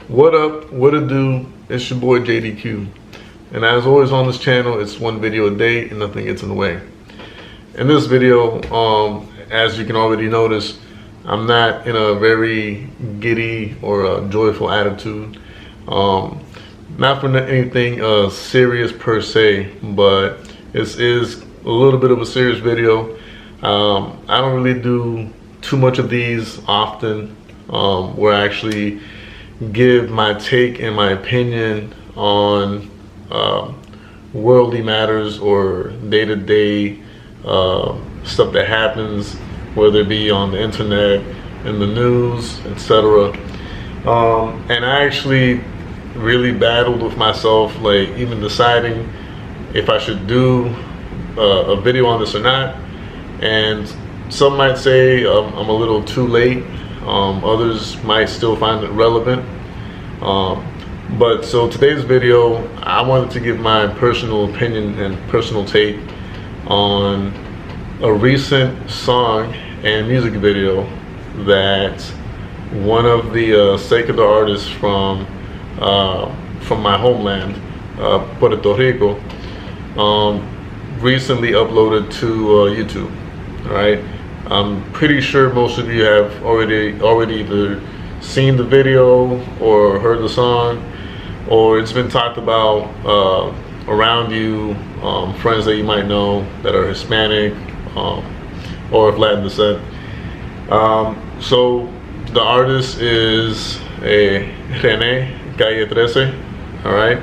What up, what it do? It's your boy JDQ. And as always on this channel, it's one video a day and nothing gets in the way. In this video, as you can already notice, I'm not in a very giddy or a joyful attitude. Not for anything serious per se, but this is a little bit of a serious video. I don't really do too much of these often, where I actually give my take and my opinion on worldly matters or day-to-day stuff that happens, whether it be on the internet, in the news, etc. And I actually really battled with myself, like even deciding if I should do a video on this or not. And some might say I'm a little too late. Others might still find it relevant. But so today's video, I wanted to give my personal opinion and personal take on a recent song and music video that one of the secular artists from my homeland, Puerto Rico, recently uploaded to YouTube. All right, I'm pretty sure most of you have already either seen the video or heard the song, or it's been talked about around you, friends that you might know that are Hispanic or of Latin descent. So the artist is Rene, Calle 13, all right,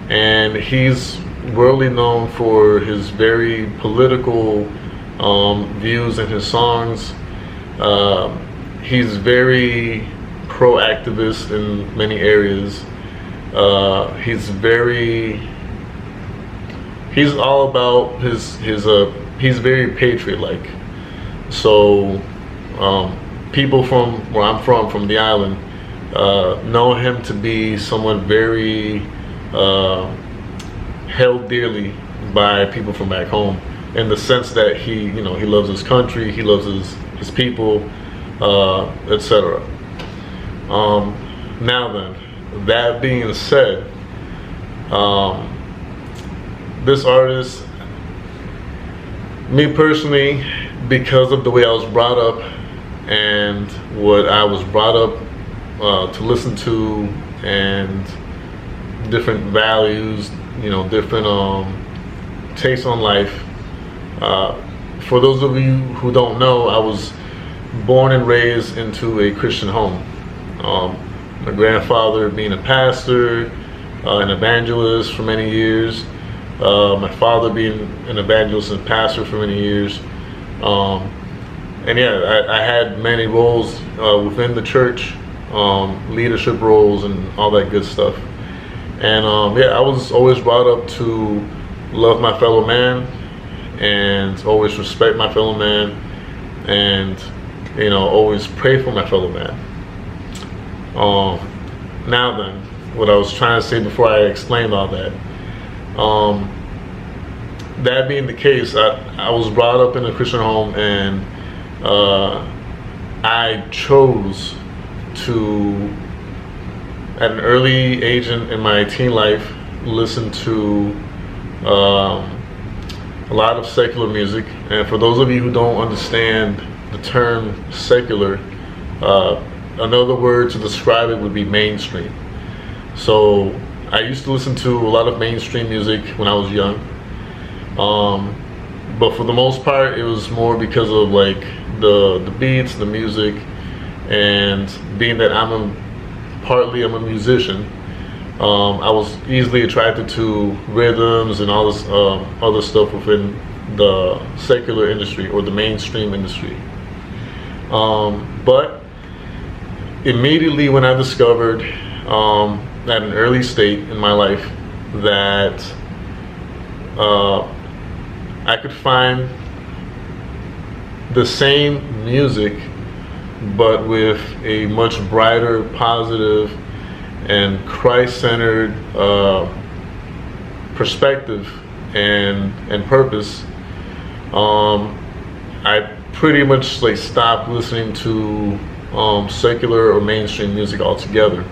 and he's worldly known for his very political views in his songs. He's very pro-activist in many areas. He's all about he's very patriot-like. So people from where I'm from the island, know him to be someone very held dearly by people from back home, in the sense that he loves his country, he loves his people, etc. Now then, that being said, this artist, me personally, because of the way I was brought up and what I was brought up to listen to, and different values, different takes on life. For those of you who don't know, I was born and raised into a Christian home. My grandfather being a pastor, an evangelist for many years. My father being an evangelist and pastor for many years. And yeah, I had many roles within the church, leadership roles and all that good stuff. And yeah, I was always brought up to love my fellow man and always respect my fellow man, and always pray for my fellow man. Now then, what I was trying to say before I explained all that, that being the case, I was brought up in a Christian home, and I chose to, at an early age in my teen life, listen to a lot of secular music. And for those of you who don't understand the term secular, another word to describe it would be mainstream. So I used to listen to a lot of mainstream music when I was young, but for the most part it was more because of like the beats, the music, and being that I'm a musician, I was easily attracted to rhythms and all this other stuff within the secular industry or the mainstream industry. But immediately when I discovered at an early state in my life that I could find the same music but with a much brighter, positive, and Christ-centered perspective and purpose, I pretty much stopped listening to secular or mainstream music altogether.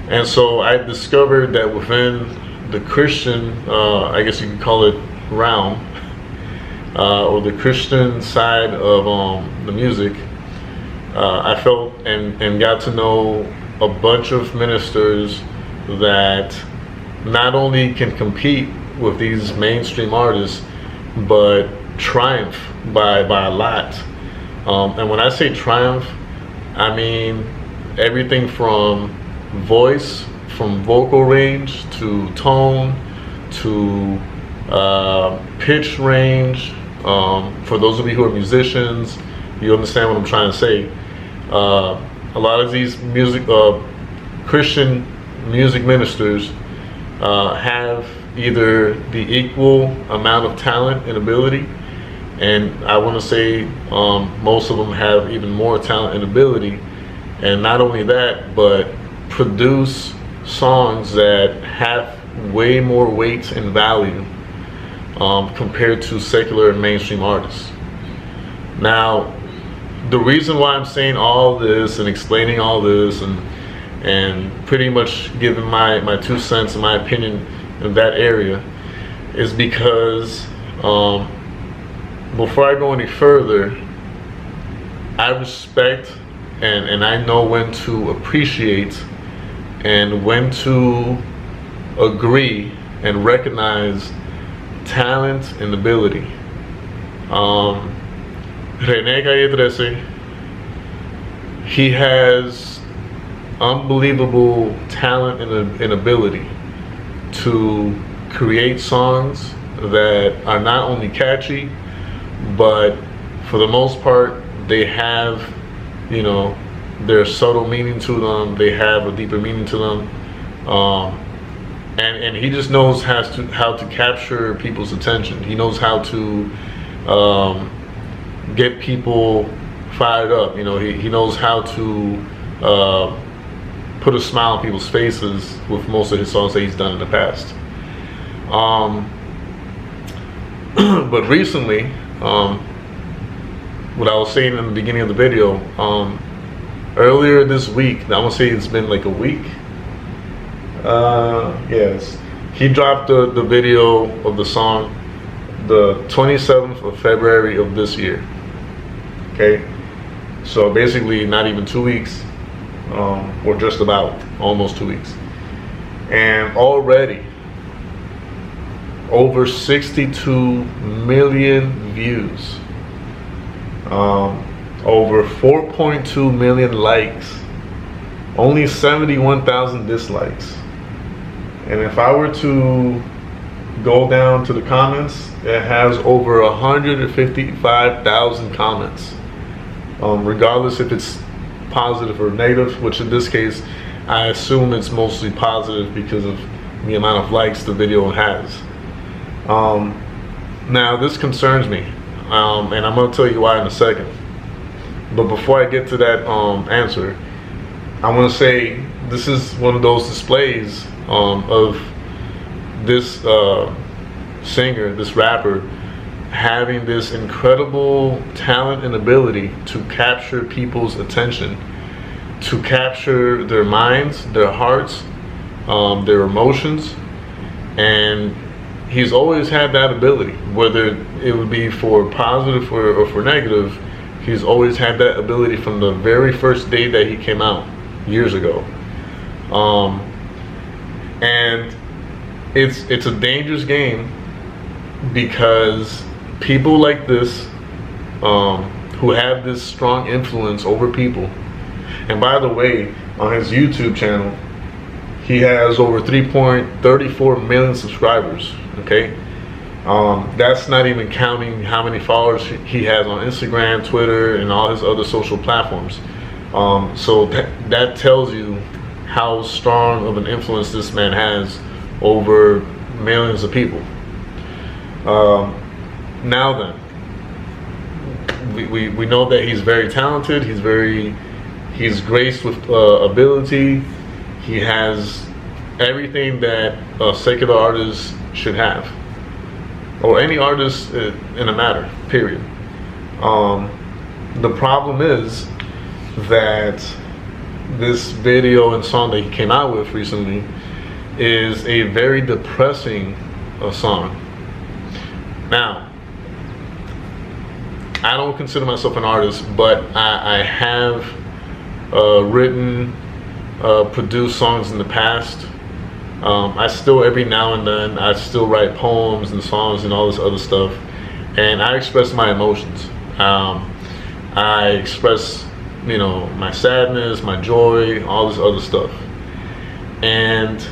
And so I discovered that within the Christian, I guess you could call it realm, or the Christian side of the music, I felt and got to know a bunch of ministers that not only can compete with these mainstream artists, but triumph by a lot. And when I say triumph, I mean everything from voice, from vocal range to tone to pitch range. For those of you who are musicians, you understand what I'm trying to say. A lot of these Christian music ministers have either the equal amount of talent and ability, and I want to say most of them have even more talent and ability, and not only that, but produce songs that have way more weight and value compared to secular and mainstream artists. Now, the reason why I'm saying all this and explaining all this and pretty much giving my 2 cents and my opinion in that area is because before I go any further, I respect and I know when to appreciate and when to agree and recognize talent and ability. Rene, Calle, TRECE, he has unbelievable talent and ability to create songs that are not only catchy, but for the most part, they have, you know, there's subtle meaning to them. They have a deeper meaning to them, and he just knows how to capture people's attention. He knows how to get people fired up. You know, he knows how to put a smile on people's faces with most of his songs that he's done in the past. But recently, what I was saying in the beginning of the video, earlier this week, I want to say it's been like a week. Yes, he dropped the video of the song the 27th of February of this year. Okay, so basically not even 2 weeks, or just about almost 2 weeks, and already over 62 million views, over 4.2 million likes, only 71,000 dislikes. And if I were to go down to the comments, it has over 155,000 comments, regardless if it's positive or negative, which in this case I assume it's mostly positive because of the amount of likes the video has. Now this concerns me, and I'm going to tell you why in a second. But before I get to that answer, I want to say this is one of those displays of this singer, this rapper, having this incredible talent and ability to capture people's attention, to capture their minds, their hearts, their emotions. And he's always had that ability, whether it would be for positive or for negative. He's always had that ability from the very first day that he came out years ago. And it's a dangerous game, because people like this, who have this strong influence over people, and by the way, on his YouTube channel, he has over 3.34 million subscribers, okay? That's not even counting how many followers he has on Instagram, Twitter, and all his other social platforms. So that tells you how strong of an influence this man has over millions of people. Now then, we know that he's very talented. He's graced with ability. He has everything that a secular artist should have, or any artist in a matter, period. The problem is that this video and song that he came out with recently is a very depressing song. Now, I don't consider myself an artist, but I have written, produced songs in the past. I still, every now and then, I still write poems and songs and all this other stuff, and I express my emotions. I express, you know, my sadness, my joy, all this other stuff. And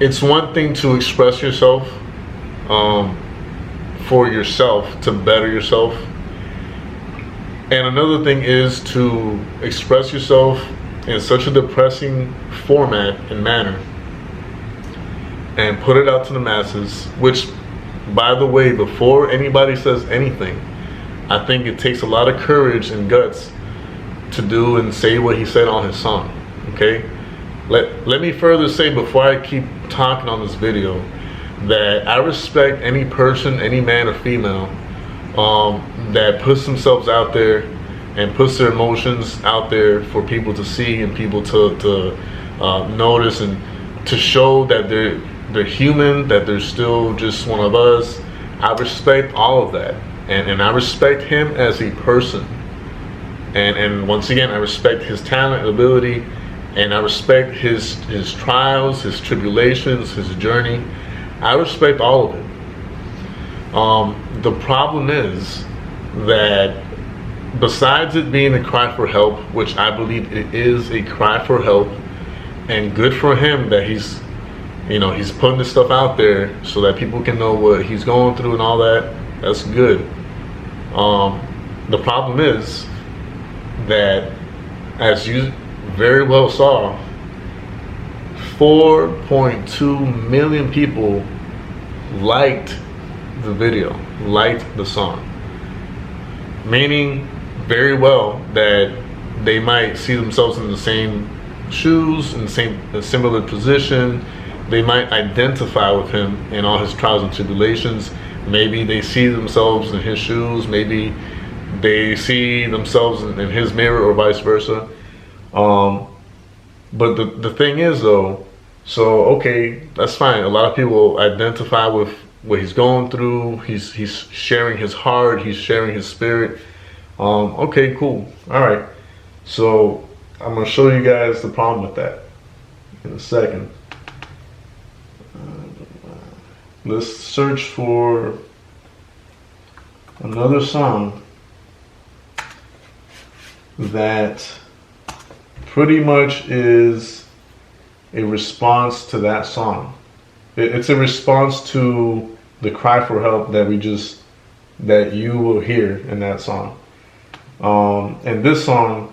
it's one thing to express yourself for yourself, to better yourself. And another thing is to express yourself in such a depressing format and manner and put it out to the masses, which, by the way, before anybody says anything, I think it takes a lot of courage and guts to do and say what he said on his song, okay? Let me further say, before I keep talking on this video, that I respect any person, any man or female, that puts themselves out there and puts their emotions out there for people to see and people to notice, and to show that they're human, that they're still just one of us. I respect all of that, and I respect him as a person, and once again, I respect his talent, ability, and I respect his trials, his tribulations, his journey. I respect all of it. The problem is that besides it being a cry for help, which I believe it is a cry for help, and good for him that he's, you know, he's putting this stuff out there so that people can know what he's going through and all that. That's good. The problem is that, as you very well saw, 4.2 million people liked the video, liked the song, meaning very well that they might see themselves in the same shoes, in a similar position. They might identify with him in all his trials and tribulations. Maybe they see themselves in his shoes, maybe they see themselves in his mirror, or vice versa. But the thing is though, so okay, that's fine. A lot of people identify with what he's going through. He's sharing his heart, he's sharing his spirit. Okay, cool. All right. So I'm gonna show you guys the problem with that in a second. Let's search for another song that pretty much is a response to that song. It's a response to the cry for help that you will hear in that song. And this song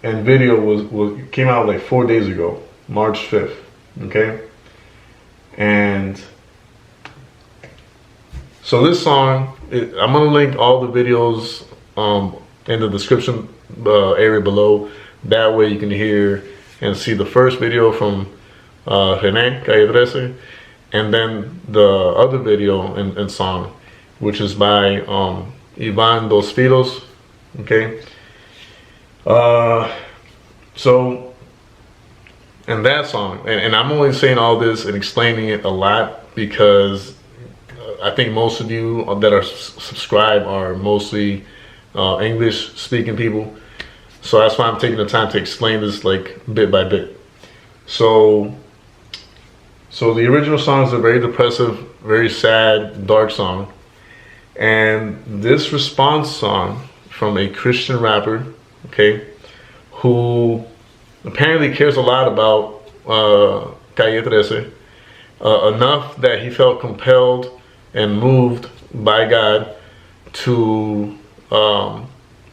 and video came out like 4 days ago, March 5th. Okay. And so this song, I'm gonna link all the videos in the description area below. That way you can hear and see the first video from Rene, Calle 13, and then the other video and song, which is by Ivan Dos Filos. Okay. So, and that song, and I'm only saying all this and explaining it a lot because I think most of you that are subscribed are mostly English speaking people. So that's why I'm taking the time to explain this like bit by bit. So the original song is a very depressive, very sad, dark song. And this response song from a Christian rapper, okay, who apparently cares a lot about Calle 13, enough that he felt compelled and moved by God to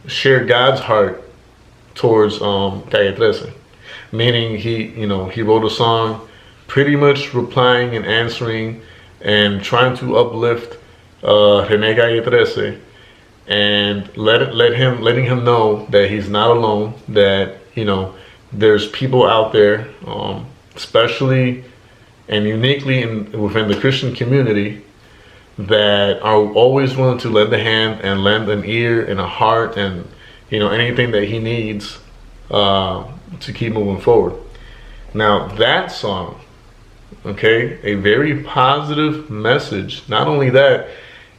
share God's heart towards Calle 13. Meaning he wrote a song pretty much replying and answering and trying to uplift Rene Calle 13, and letting him know that he's not alone, that there's people out there, especially and uniquely within the Christian community, that are always willing to lend a hand and lend an ear and a heart and anything that he needs to keep moving forward. Now that song, okay, a very positive message. Not only that,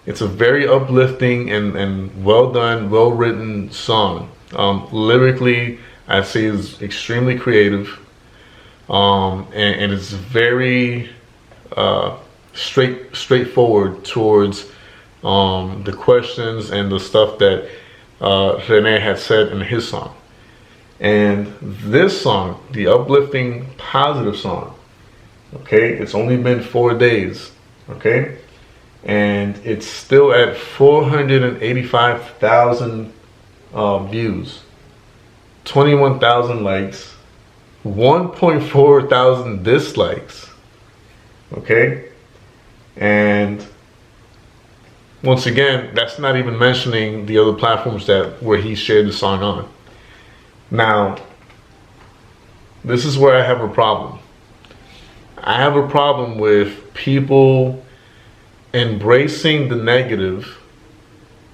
it's a very uplifting and well done, well written song. Lyrically, I'd say is extremely creative, and it's very straightforward towards the questions and the stuff that Rene had said in his song. And this song, the uplifting, positive song, okay, it's only been 4 days, okay, and it's still at 485,000 views, 21,000 likes, 1.4 thousand dislikes, okay, and once again, that's not even mentioning the other platforms where he shared the song on. Now, this is where I have a problem. I have a problem with people embracing the negative,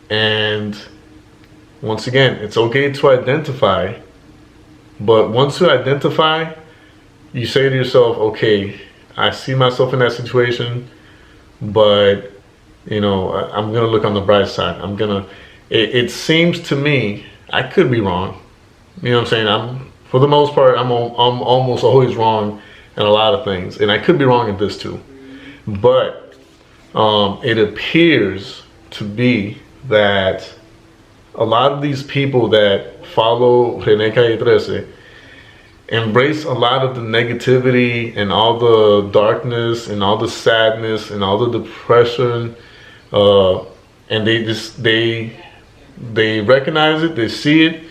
and once again, it's okay to identify, but once you identify, you say to yourself, okay, I see myself in that situation, but I'm gonna look on the bright side. It seems to me, I could be wrong. You know what I'm saying? For the most part, I'm almost always wrong in a lot of things, and I could be wrong in this too. But it appears to be that a lot of these people that follow Rene Calle 13 embrace a lot of the negativity and all the darkness and all the sadness and all the depression, and they recognize it, they see it,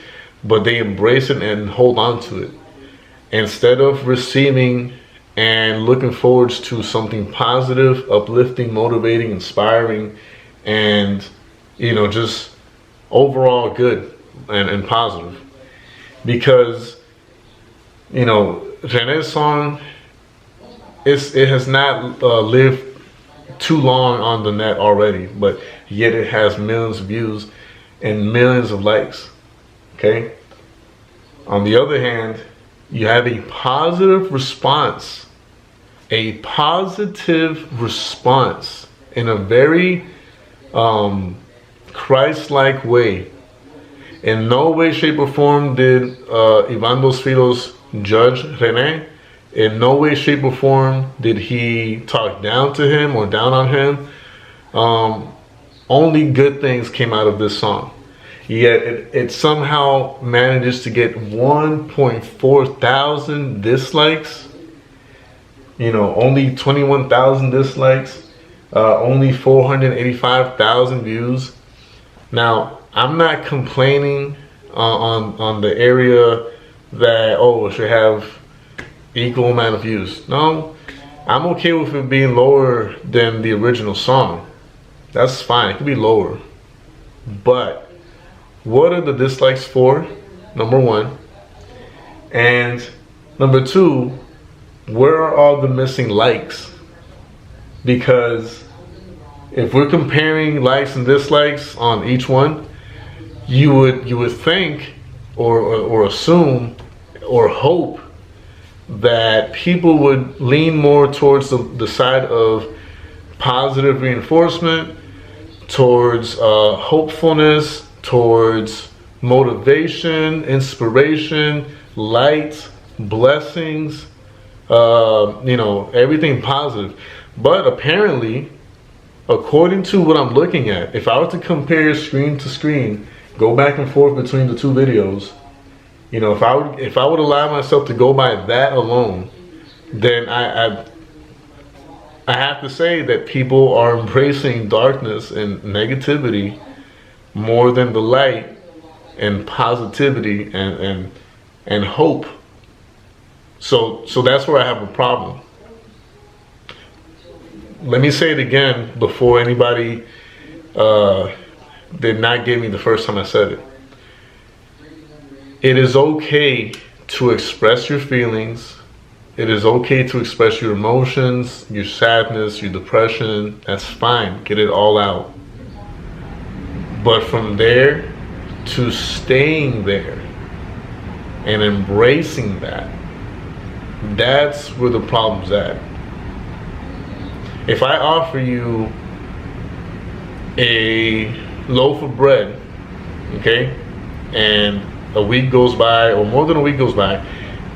but they embrace it and hold on to it instead of receiving and looking forward to something positive, uplifting, motivating, inspiring, and just overall good and positive. Because Rene's song, it has not lived too long on the net already, but yet it has millions of views and millions of likes. Okay. On the other hand, you have a positive response in a very Christ-like way. In no way, shape, or form did Ivan Dos Filos judge Rene. In no way, shape, or form did he talk down to him or down on him. Only good things came out of this song. Yet it somehow manages to get 1.4 thousand dislikes. Only 21,000 dislikes. Only 485,000 views. Now, I'm not complaining on the area that it should have equal amount of views. No, I'm okay with it being lower than the original song. That's fine. It could be lower. But what are the dislikes for? Number one. And number two, where are all the missing likes? Because if we're comparing likes and dislikes on each one, you would think or assume or hope that people would lean more towards the side of positive reinforcement, towards hopefulness, towards motivation, inspiration, light, blessings, everything positive. But apparently, according to what I'm looking at, if I were to compare screen to screen, go back and forth between the two videos, if I would allow myself to go by that alone, then I have to say that people are embracing darkness and negativity more than the light and positivity and hope. So that's where I have a problem. Let me say it again before anybody did not get me the first time I said it. It is okay to express your feelings. It is okay to express your emotions, your sadness, your depression. That's fine. Get it all out. But from there to staying there and embracing that, that's where the problem's at. If I offer you a loaf of bread, okay, and a week goes by, or more than a week goes by,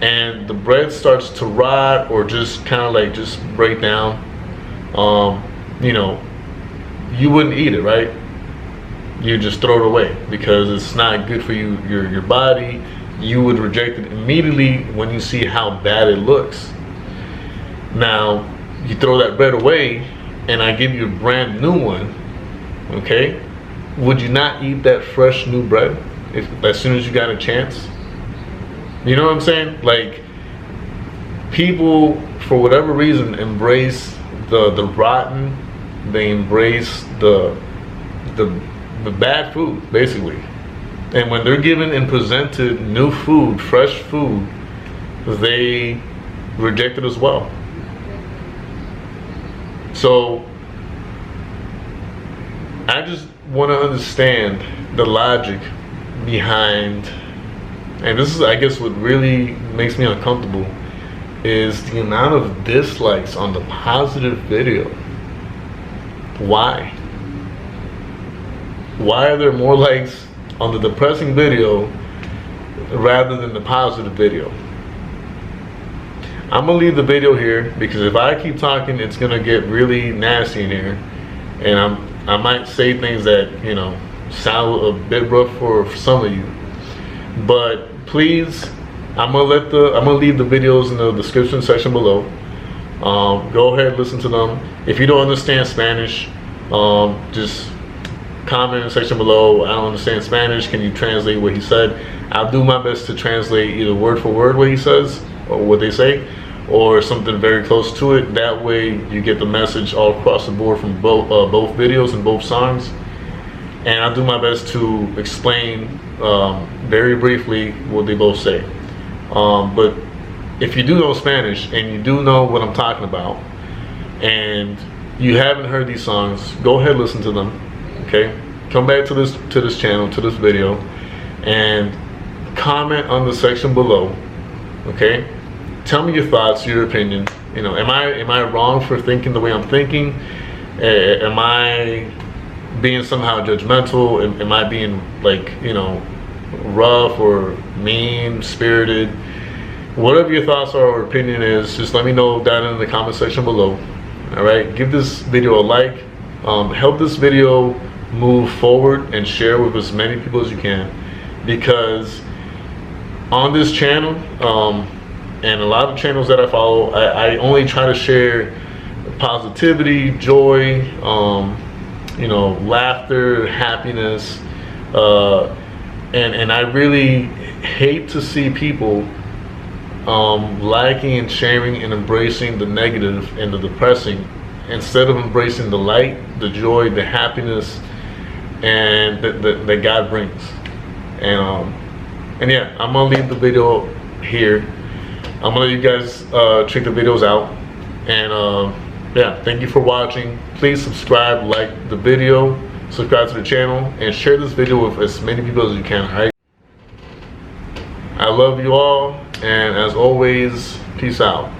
and the bread starts to rot or just kind of like just break down, you know, you wouldn't eat it, right? You just throw it away because it's not good for you, your body. You would reject it immediately when you see how bad it looks. Now, you throw that bread away and I give you a brand new one, okay? Would you not eat that fresh new bread as soon as you got a chance? You know what I'm saying? Like, people, for whatever reason, embrace the rotten, they embrace the bad food, basically. And when they're given and presented new food, fresh food, they reject it as well. So I just want to understand the logic behind, and this is, I guess, what really makes me uncomfortable, is the amount of dislikes on the positive video. Why? Why are there more likes on the depressing video rather than the positive video? I'm gonna leave the video here because if I keep talking, it's gonna get really nasty in here, and I might say things that, you know, sound a bit rough for some of you. But please, I'm gonna leave the videos in the description section below. Go ahead and listen to them. If you don't understand Spanish, just comment in the section below. I don't understand Spanish, can you translate what he said? I'll do my best to translate either word for word what he says or what they say, or something very close to it. That way you get the message all across the board from both videos and both songs. And I'll do my best to explain very briefly what they both say. But if you do know Spanish and you do know what I'm talking about, and you haven't heard these songs, go ahead and listen to them. Okay, come back to this channel, to this video, and comment on the section below. Okay, tell me your thoughts, your opinion. You know, am I wrong for thinking the way I'm thinking? Am I being somehow judgmental? Am I being, like, you know, rough or mean spirited? Whatever your thoughts are or opinion is, just let me know down in the comment section below. All right, give this video a like. Help this video move forward and share with as many people as you can, because on this channel and a lot of channels that I follow, I only try to share positivity, joy, you know, laughter, happiness, and I really hate to see people liking and sharing and embracing the negative and the depressing instead of embracing the light, the joy, the happiness, and that God brings. And yeah, I'm gonna leave the video here. I'm gonna let you guys check the videos out. And yeah, thank you for watching. Please subscribe, like the video, subscribe to the channel, and share this video with as many people as you can. All right? I love you all, and as always, peace out.